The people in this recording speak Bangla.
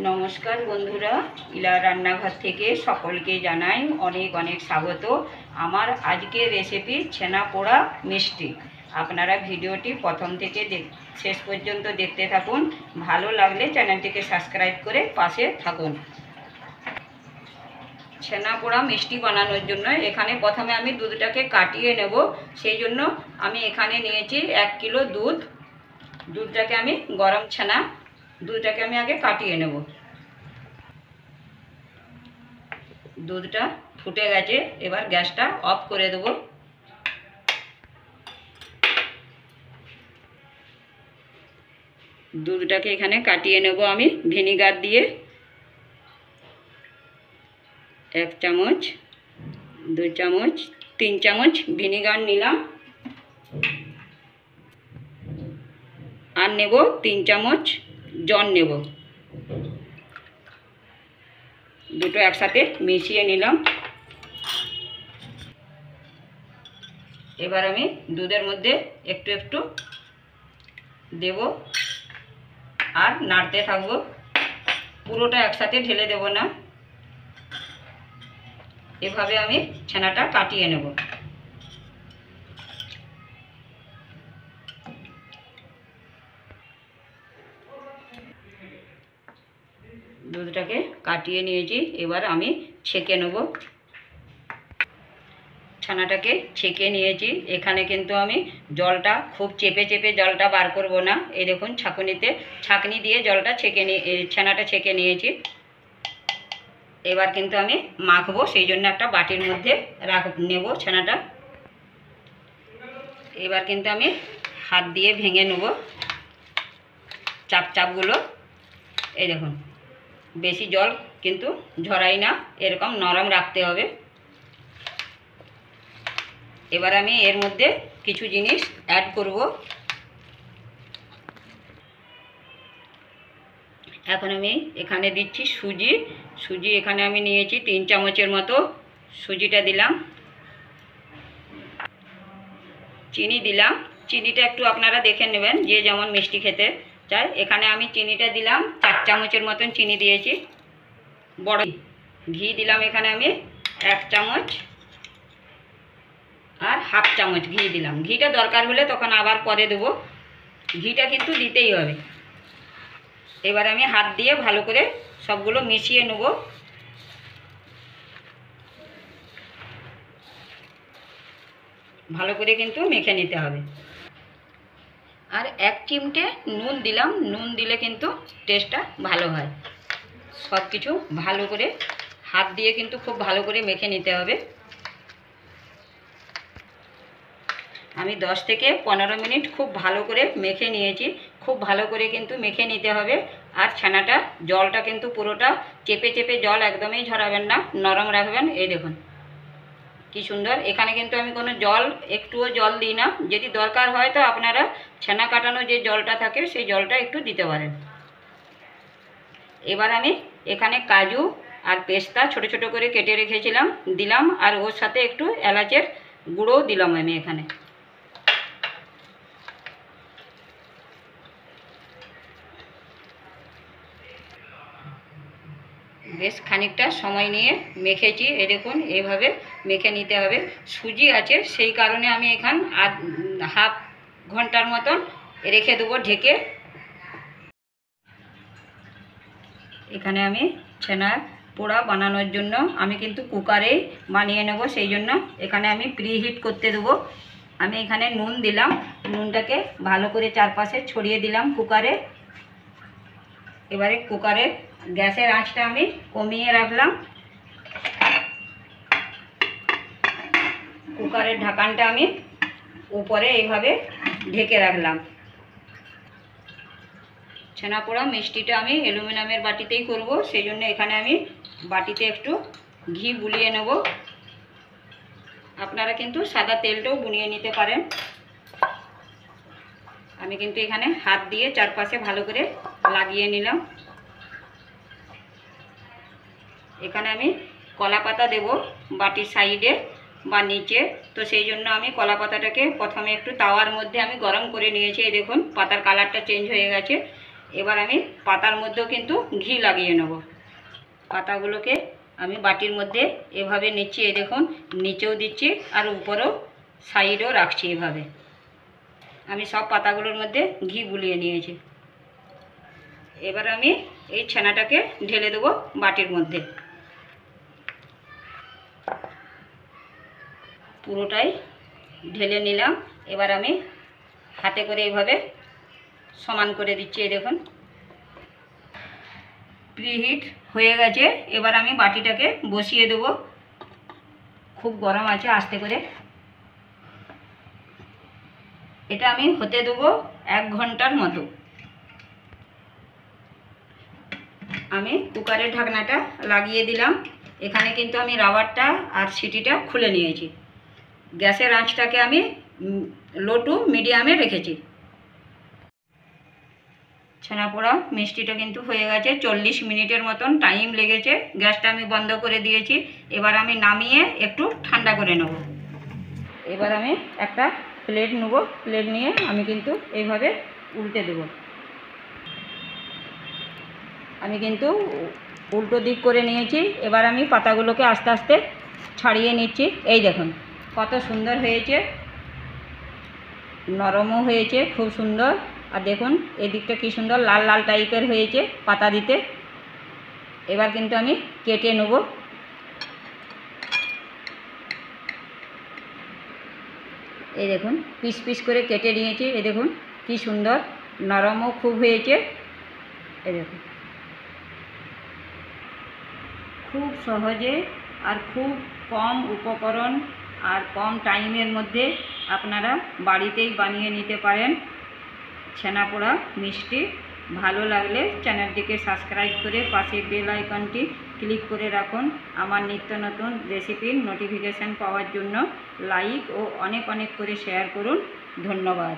নমস্কার বন্ধুরা, ইলা রান্নাঘর থেকে সকলকে জানাই অনেক অনেক স্বাগত। আমার আজকের রেসিপি ছানা পোড়া মিষ্টি। আপনারা ভিডিওটি প্রথম থেকে শেষ পর্যন্ত দেখতে থাকুন। ভালো লাগলে চ্যানেলটিকে সাবস্ক্রাইব করে পাশে থাকুন। ছানা পোড়া মিষ্টি বানানোর জন্য এখানে প্রথমে আমি দুধটাকে কাটিয়ে নেব। সেই জন্য আমি এখানে নিয়েছি 1 কিলো দুধ। দুধটাকে আমি গরম ছানা, দুধটাকে আমি আগে কাটিয়ে নেব। দুধটা ফুটে গেছে, এবার গ্যাসটা অফ করে দেব। দুধটাকে এখানে কাটিয়ে নেব আমি ভিনিগার দিয়ে। 1 চামচ, 2 চামচ, 3 চামচ ভিনিগার নিলাম। আর নেব 3 চামচ জল নেব। দুটো একসাথে মিশিয়ে নিলাম। এবার আমি দুধের মধ্যে একটু একটু দেব আর নাড়তে থাকবো। পুরোটা একসাথে ঢেলে দেব না, এভাবে আমি ছানাটা কাটিয়ে নেব। দুধটাকে কাটিয়ে নিয়েছি, এবার আমি ছেঁকে নেব। ছানাটাকে ছেঁকে নিয়েছি। এখানে কিন্তু আমি জলটা খুব চেপে চেপে জলটা বার করব না। এই দেখুন ছাঁকনি দিয়ে জলটা ছানাটা ছেঁকে নিয়েছি। এবার কিন্তু আমি মাখবো, সেই জন্য একটা বাটির মধ্যে নেব ছানাটা। এবার কিন্তু আমি হাত দিয়ে ভেঙে নেব চাপগুলো। এই দেখুন, বেশি জল কিন্তু ঝরাই না, এরকম নরম রাখতে হবে। এবার আমি এর মধ্যে কিছু জিনিস অ্যাড করব। এখন আমি এখানে দিচ্ছি সুজি এখানে আমি নিয়েছি 3 চামচের মতো। সুজিটা দিলাম। চিনি দিলাম। চিনিটা একটু আপনারা দেখে নেবেন, যে যেমন মিষ্টি খেতে চায়। এখানে আমি চিনিটা দিলাম 4 চামচের মতন চিনি দিয়েছি। বড় ঘি দিলাম এখানে আমি 1 চামচ আর হাফ চামচ ঘি দিলাম। ঘিটা দরকার হলে তখন আবার পরে দেবো, ঘিটা কিন্তু দিতেই হবে। এবার আমি হাত দিয়ে ভালো করে সবগুলো মিশিয়ে নেব। ভালো করে কিন্তু মেখে নিতে হবে। আর 1 চিমটে নুন দিলাম। নুন দিলে কিন্তু টেস্টটা ভালো হয়। সব কিছু ভালো করে হাত দিয়ে কিন্তু খুব ভালো করে মেখে নিতে হবে। আমি 10 থেকে 15 মিনিট খুব ভালো করে মেখে নিয়েছি। খুব ভালো করে কিন্তু মেখে নিতে হবে। আর ছানাটা জলটা কিন্তু পুরোটা চেপে চেপে জল একদমই ঝরাবেন না, নরম রাখবেন। এই দেখুন কি সুন্দর। এখানে কিন্তু আমি কোনো একটুও জল দিই না। যদি দরকার হয় তো আপনারা ছানা কাটানো যে জলটা থাকে সেই জলটা একটু দিতে পারেন। এবার আমি এখানে কাজু আর পেস্তা ছোট ছোট করে কেটে রেখেছিলাম দিলাম, আর ওর সাথে একটু এলাচের গুঁড়োও দিলাম আমি এখানে। বেশ খানিকটা সময় নিয়ে মেখেছি। এই দেখুন এইভাবে মেখে নিতে হবে। সুজি আছে সেই কারণে আমি এখানে হাফ ঘন্টার মতন রেখে দেবো ঢেকে। এখানে আমি ছানা পোড়া বানানোর জন্য আমি কিন্তু কুকারেই বানিয়ে নেব, সেই জন্য এখানে আমি প্রিহিট করতে দেবো। আমি এখানে নুন দিলাম। নুনটাকে ভালো করে চারপাশে ছড়িয়ে দিলাম কুকারে। এবারে কুকারের গ্যাসের আঁচটা আমি কমিয়ে রাখলাম। কুকারের ঢাকনটা আমি উপরে এইভাবে ঢেকে রাখলাম। ছানা পোড়া মিষ্টিটা আমি অ্যালুমিনিয়ামের বাটিতেই করব, সেই জন্য এখানে আমি বাটিতে একটু ঘি বুলিয়ে নেব। আপনারা কিন্তু সাদা তেলটাও বুনিয়ে নিতে পারেন। আমি কিন্তু এখানে হাত দিয়ে চারপাশে ভালো করে লাগিয়ে নিলাম। এখানে আমি কলা পাতা দেব বাটির সাইডে বা নিচে, তো সেই জন্য আমি কলা পাতাটাকে প্রথমে একটু তাওয়ার মধ্যে আমি গরম করে নিয়েছি। এই দেখুন পাতার কালারটা চেঞ্জ হয়ে গেছে। এবার আমি পাতার মধ্যেও কিন্তু ঘি লাগিয়ে নেব। পাতাগুলোকে আমি বাটির মধ্যে এভাবে নিচ্ছি, এই দেখুন নিচেও দিচ্ছি আর উপরেও সাইডেও রাখছি। এভাবে আমি সব পাতাগুলোর মধ্যে ঘি বুলিয়ে নিয়েছি। এবার আমি এই ছানাটাকে ঢেলে দেবো বাটির মধ্যে। পুরোটাই ঢেলে নিলাম। এবার আমি হাতে করে এইভাবে সমান করে দিচ্ছি। এই দেখুন প্রিহিট হয়ে গেছে। এবার আমি বাটিটাকে বসিয়ে দেব। খুব গরম আছে, আস্তে করে। এটা আমি হতে দেবো 1 ঘন্টার মতো। আমি কুকারের ঢাকনাটা লাগিয়ে দিলাম। এখানে কিন্তু আমি রাবারটা আর সিটিটা খুলে নিয়েছি। গ্যাসের আঁচটাকে আমি লো টু মিডিয়ামে রেখেছি। ছানাপোড়া মিষ্টিটা কিন্তু হয়ে গেছে। 40 মিনিটের মতন টাইম লেগেছে। গ্যাসটা আমি বন্ধ করে দিয়েছি। এবার আমি নামিয়ে একটু ঠান্ডা করে নেব। এবার আমি একটা প্লেট নেব। প্লেট নিয়ে আমি কিন্তু এইভাবে উল্টে দেব। আমি কিন্তু উল্টো দিক করে নিয়েছি। এবার আমি পাতাগুলোকে আস্তে আস্তে ছাড়িয়ে নিচ্ছি। এই দেখুন কত সুন্দর হয়েছে, নরমও হয়েছে খুব সুন্দর। আর দেখুন এই দিকটা কি সুন্দর লাল লাল টাইপের হয়েছে পাতা দিতে। এবার কিন্তু আমি কেটে নেব। এই দেখুন পিস পিস করে কেটে নিয়েছি। এই দেখুন কি সুন্দর, নরমও খুব হয়েছে। এই দেখুন খুব সহজে আর খুব কম উপকরণ আর কম টাইমের মধ্যে আপনারা বাড়িতেই বানিয়ে নিতে পারেন ছানাপোড়া মিষ্টি। ভালো লাগলে চ্যানেলটিকে সাবস্ক্রাইব করে পাশে বেল আইকনটি ক্লিক করে রাখুন। আমার নিত্য নতুন রেসিপির নোটিফিকেশান পাওয়ার জন্য লাইক ও অনেক অনেক করে শেয়ার করুন। ধন্যবাদ।